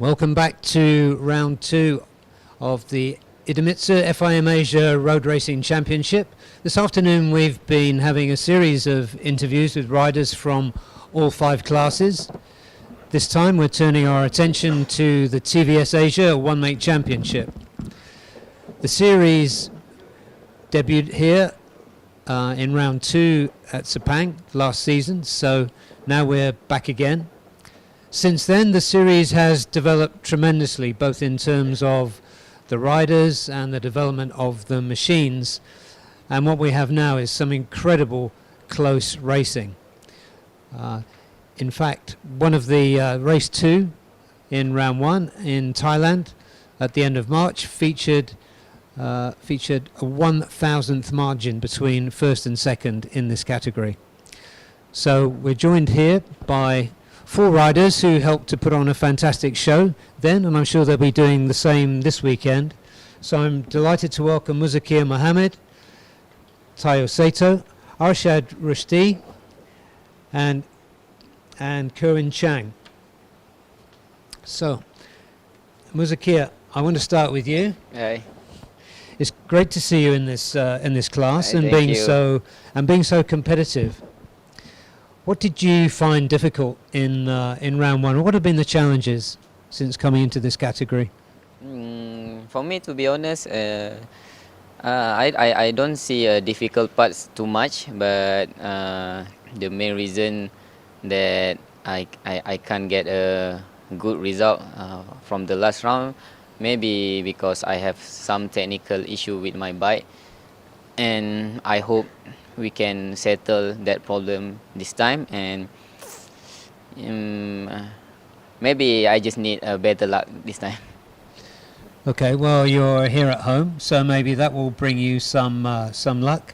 Welcome back to round 2 of the IDEMITSU FIM Asia Road Racing Championship. This afternoon we've been having a series of interviews with riders from all 5 classes. This time we're turning our attention to the TVS Asia One-Make Championship. The series debuted here in round 2 at Sepang last season, so now we're back again. Since then, the series has developed tremendously, both in terms of the riders and the development of the machines. And what we have now is some incredible close racing. In fact, one of the race 2 in round 1 in Thailand at the end of March featured a 1,000th margin between first and second in this category. So we're joined here by 4 riders who helped to put on a fantastic show then, and I'm sure they'll be doing the same this weekend. So I'm delighted to welcome Muzakkir Mohammed, Tayo Sato, Arsyad Rusydi, and Kerwin Chang. So, Muzakkir, I want to start with you. Hi. It's great to see you in this class. Hi, and being so competitive. What did you find difficult in round 1? What have been the challenges since coming into this category? For me, to be honest, I don't see difficult parts too much, but the main reason that I can't get a good result from the last round, maybe because I have some technical issue with my bike, and I hope we can settle that problem this time, and maybe I just need a better luck this time. Okay, well, you're here at home, so maybe that will bring you some luck.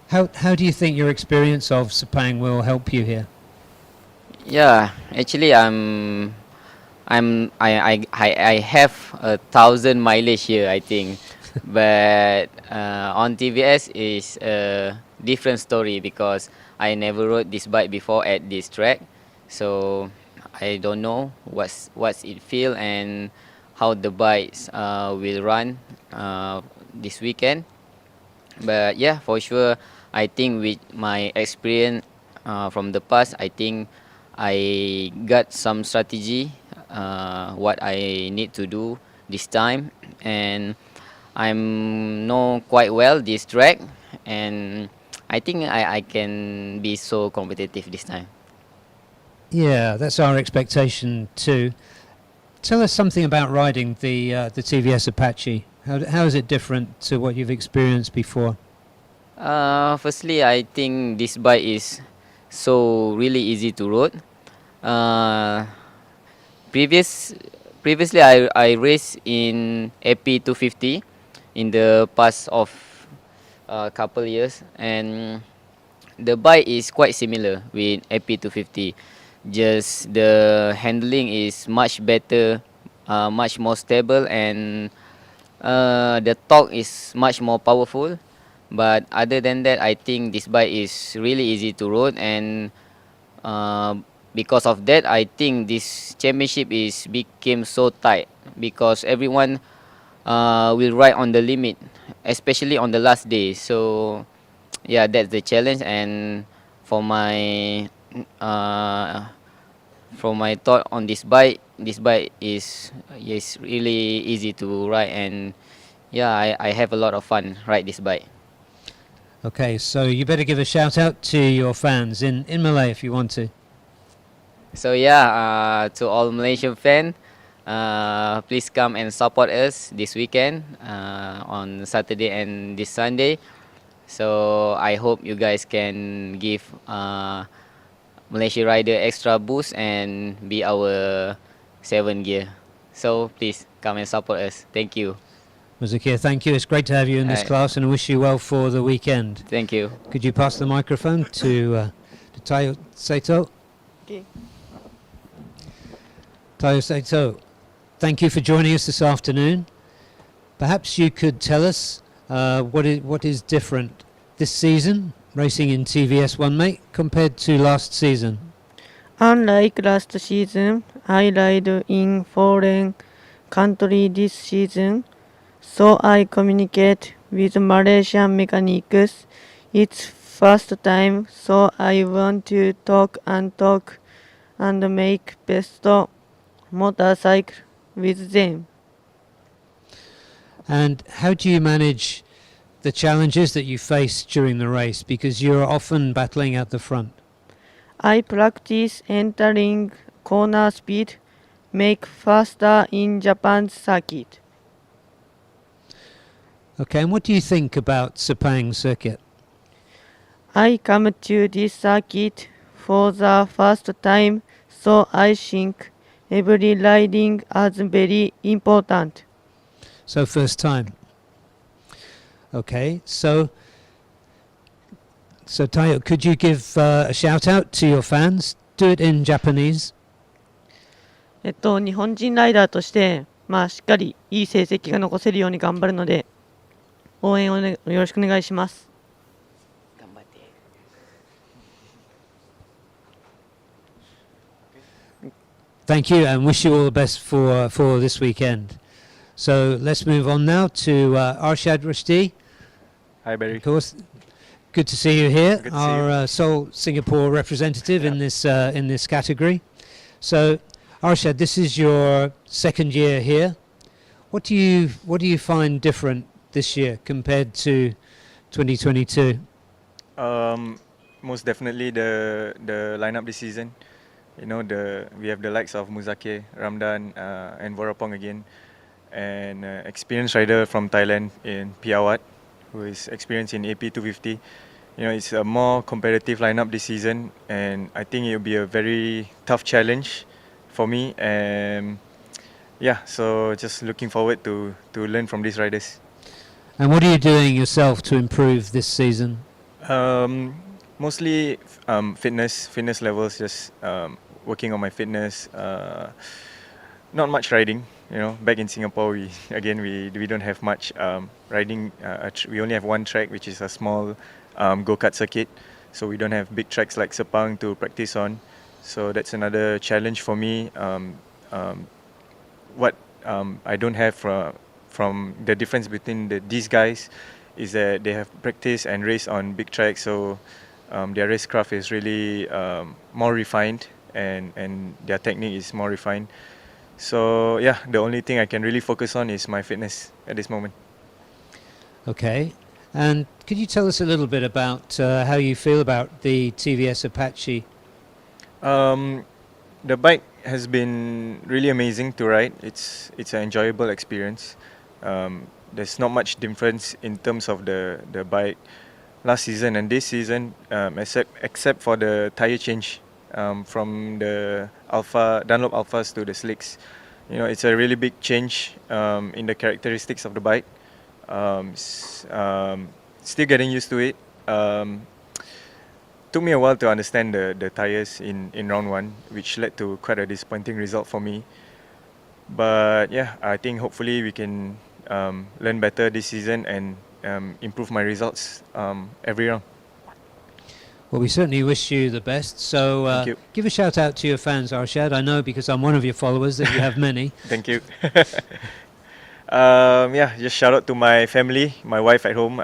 How do you think your experience of Sepang will help you here? Yeah, actually, I have 1,000 mileage here, I think. But on TVS is a different story because I never rode this bike before at this track, so I don't know what's it feel and how the bikes will run this weekend. But yeah, for sure, I think with my experience from the past, I think I got some strategy what I need to do this time, and I know quite well this track, and I think I can be so competitive this time. Yeah, that's our expectation too. Tell us something about riding the TVS Apache. How is it different to what you've experienced before? Firstly, I think this bike is so really easy to ride. Previously, I raced in AP 250 in the past of a couple years, and the bike is quite similar with AP 250. Just the handling is much better, much more stable, and the torque is much more powerful. But other than that, I think this bike is really easy to ride, and because of that, I think this championship became so tight because everyone will ride on the limit, especially on the last day. So yeah, that's the challenge. And for my thought on this bike is really easy to ride, and yeah, I have a lot of fun ride this bike. Okay, so you better give a shout out to your fans in Malay if you want to. So yeah, to all Malaysian fans, please come and support us this weekend on Saturday and this Sunday. So I hope you guys can give Malaysia Rider extra boost and be our 7 gear. So please come and support us. Thank you. Muzakkir, thank you. It's great to have you in this class, and I wish you well for the weekend. Thank you. Could you pass the microphone to Tayo Sato? Okay. Tayo Sato, thank you for joining us this afternoon. Perhaps you could tell us what is different this season, racing in TVS One-Make, compared to last season. Unlike last season, I ride in foreign country this season, so I communicate with Malaysian mechanics. It's first time, so I want to talk and make best motorcycle with them. And how do you manage the challenges that you face during the race? Because you're often battling at the front. I practice entering corner speed, make faster in Japan's circuit. Okay, and what do you think about Sepang circuit? I come to this circuit for the first time, so I think every riding is very important. So first time. Okay, so Tayo, could you give a shout out to your fans? Do it in Japanese. 日本人ライダーとして、しっかりいい成績が残せるように頑張るので、応援をよろしくお願いします。Thank you, and wish you all the best for this weekend. So let's move on now to Arsyad Rusydi. Hi, Barry. Of course, good to see you here, Good to see our sole Singapore representative in this category. So, Arsyad, this is your second year here. What do you find different this year compared to 2022? Most definitely the lineup this season. You know, we have the likes of Muzakkir, Ramdan, and Vorapong again, and experienced rider from Thailand in Piawat, who is experienced in AP 250. You know, it's a more competitive lineup this season, and I think it'll be a very tough challenge for me. And yeah, so just looking forward to learn from these riders. And what are you doing yourself to improve this season? Mostly fitness levels, just working on my fitness. Not much riding, you know. Back in Singapore, we don't have much riding. We only have one track, which is a small go-kart circuit. So we don't have big tracks like Sepang to practice on. So that's another challenge for me. What I don't have from the difference between these guys is that they have practiced and raced on big tracks. So their racecraft is really more refined, and their technique is more refined. So yeah, the only thing I can really focus on is my fitness at this moment. Okay, and could you tell us a little bit about how you feel about the TVS Apache? The bike has been really amazing to ride. It's an enjoyable experience. There's not much difference in terms of the bike last season and this season, except for the tire change from the Dunlop Alphas to the slicks. You know, it's a really big change in the characteristics of the bike. Still getting used to it. Took me a while to understand the tires in round one, which led to quite a disappointing result for me. But yeah, I think hopefully we can learn better this season and improve my results every round. Well, we certainly wish you the best. So give a shout out to your fans, Arsyad. I know because I'm one of your followers that you have many. Thank you. Yeah, just shout out to my family, my wife at home,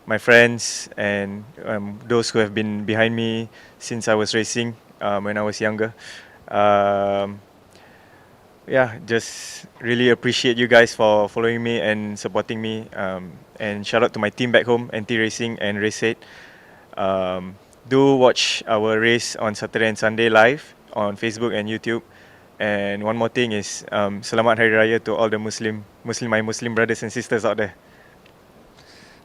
my friends, and those who have been behind me since I was racing when I was younger. Yeah, just really appreciate you guys for following me and supporting me. And shout out to my team back home, NT Racing and Race8. Do watch our race on Saturday and Sunday live on Facebook and YouTube. And one more thing is Selamat Hari Raya to all the my Muslim brothers and sisters out there.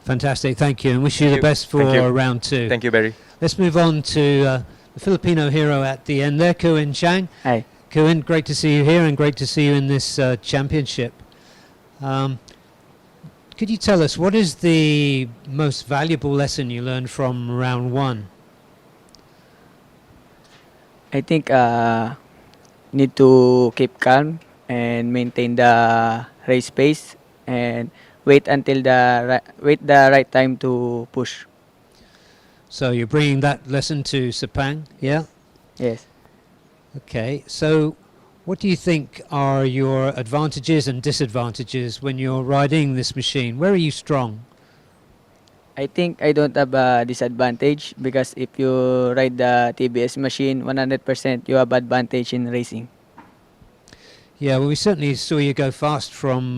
Fantastic, thank you, and wish you the best for round two. Thank you, Barry. Let's move on to the Filipino hero at the end there, Kuin Chang. Hi. Kuin, great to see you here and great to see you in this championship. Could you tell us what is the most valuable lesson you learned from round one? I think need to keep calm and maintain the race pace and wait until the right time to push. So you're bringing that lesson to Sepang, yeah? Yes. Okay, so what do you think are your advantages and disadvantages when you're riding this machine? Where are you strong? I think I don't have a disadvantage because if you ride the TVS machine 100%, you have advantage in racing. Yeah, well, we certainly saw you go fast from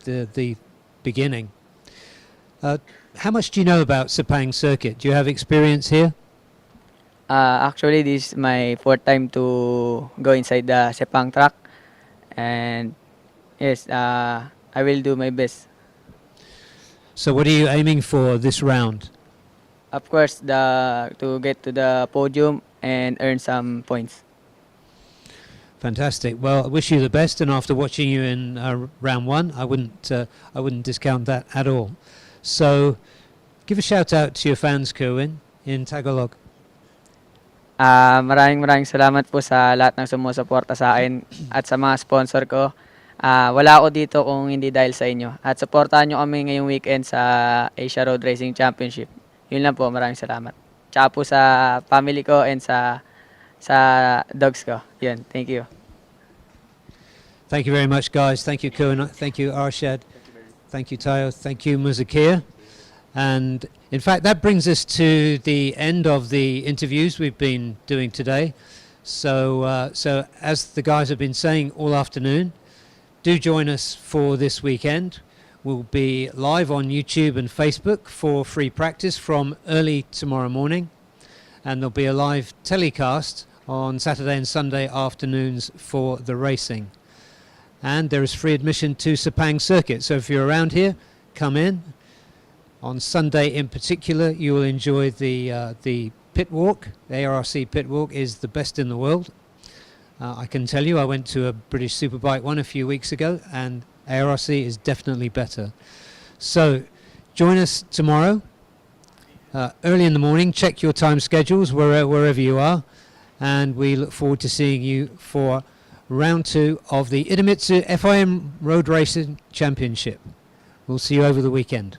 the beginning. How much do you know about Sepang circuit? Do you have experience here? Actually, this is my fourth time to go inside the Sepang track, and yes, I will do my best. So what are you aiming for this round? Of course, to get to the podium and earn some points. Fantastic. Well, I wish you the best, and after watching you in round one, I wouldn't discount that at all. So, give a shout out to your fans, Kerwin, in Tagalog. Maraming salamat po sa lahat ng sumusuporta sa akin at sa mga sponsor ko. Wala ako dito kung hindi dahil sa inyo. At supportahan nyo kami ngayong weekend sa Asia Road Racing Championship. Yun lang po, maraming salamat. Tsaka po sa family ko and sa dogs ko. Yun, thank you. Thank you very much, guys. Thank you, Kerwin. Thank you, Arsyad. Thank you, Tayo. Thank you, Muzakkir. And in fact, that brings us to the end of the interviews we've been doing today. So, so as the guys have been saying all afternoon, do join us for this weekend. We'll be live on YouTube and Facebook for free practice from early tomorrow morning. And there'll be a live telecast on Saturday and Sunday afternoons for the racing. And there is free admission to Sepang circuit. So if you're around here, come in. On Sunday in particular, you will enjoy the pit walk. The ARRC pit walk is the best in the world. I can tell you, I went to a British Superbike one a few weeks ago, and ARRC is definitely better. So join us tomorrow, early in the morning. Check your time schedules wherever you are, and we look forward to seeing you for round 2 of the IDEMITSU FIM Road Racing Championship. We'll see you over the weekend.